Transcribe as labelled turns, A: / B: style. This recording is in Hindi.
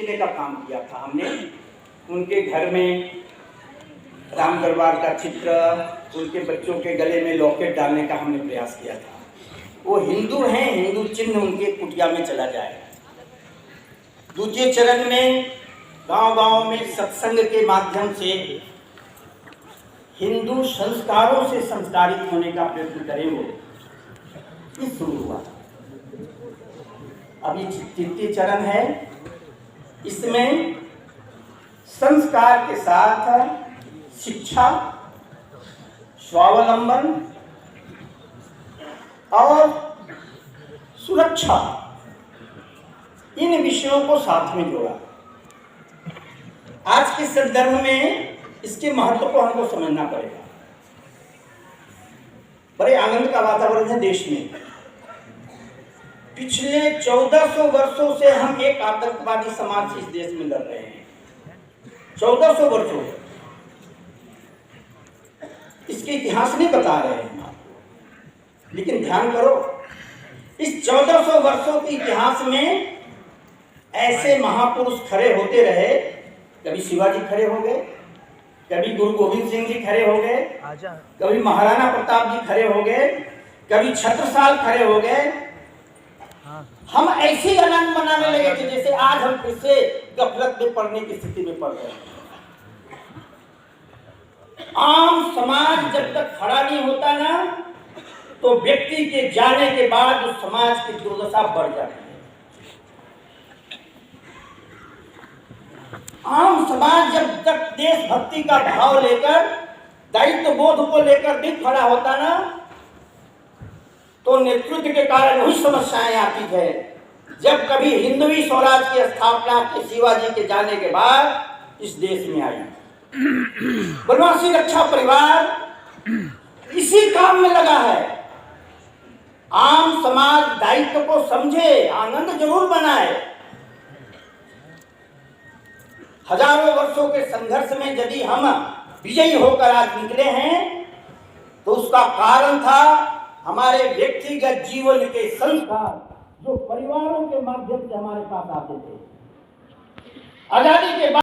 A: देखने का काम किया था हमने। उनके घर में राम दरबार का चित्र, उनके बच्चों के गले में लॉकेट डालने का हमने प्रयास किया था। वो हिंदू हैं, हिंदू चिन्ह उनके कुटिया में चला जाए। दूसरे चरण में गांव-गांव में सत्संग के माध्यम से हिंदू संस्कारों से संस्कारित होने का प्रयत्न करें। वो ये शुरू हुआ। अभी तृतीय चरण है, इसमें संस्कार के साथ शिक्षा, स्वावलंबन और सुरक्षा, इन विषयों को साथ में जोड़ा। आज के संदर्भ में इसके महत्व को हमको समझना पड़ेगा। बड़े आनंद का वातावरण है देश में। पिछले 1400 वर्षों से हम एक आतंकवादी समाज से इस देश में लड़ रहे हैं। 1400 वर्षों इसके इतिहास नहीं बता रहे हैं आपको, लेकिन ध्यान करो, इस 1400 वर्षों के इतिहास में ऐसे महापुरुष खड़े होते रहे। कभी शिवाजी खड़े हो गए, कभी गुरु गोविंद सिंह जी खड़े हो गए, कभी महाराणा प्रताप जी खड़े हो गए, कभी छत्रसाल खड़े हो गए। हम ऐसे आनंद मनाने लगे थे जैसे आज हम फिर से गफलत में पड़ने की स्थिति में पड़ गए। आम समाज जब तक खड़ा नहीं होता ना, तो व्यक्ति के जाने के बाद उस समाज की दुर्दशा बढ़ जाती है। आम समाज जब तक देशभक्ति का भाव लेकर, दायित्व बोध को लेकर भी खड़ा होता ना, तो नेतृत्व के कारण वही समस्याएं आती है। जब कभी हिंदवी स्वराज की स्थापना के शिवाजी के जाने के बाद इस देश में आई, बनवासी रक्षा परिवार इसी काम में लगा है। आम समाज दायित्व को समझे, आनंद जरूर बनाए। हजारों वर्षों के संघर्ष में यदि हम विजयी होकर आज निकले हैं, तो उसका कारण था हमारे व्यक्तिगत जीवन के संस्कार, जो परिवारों के माध्यम से हमारे पास आते थे। आजादी के बाद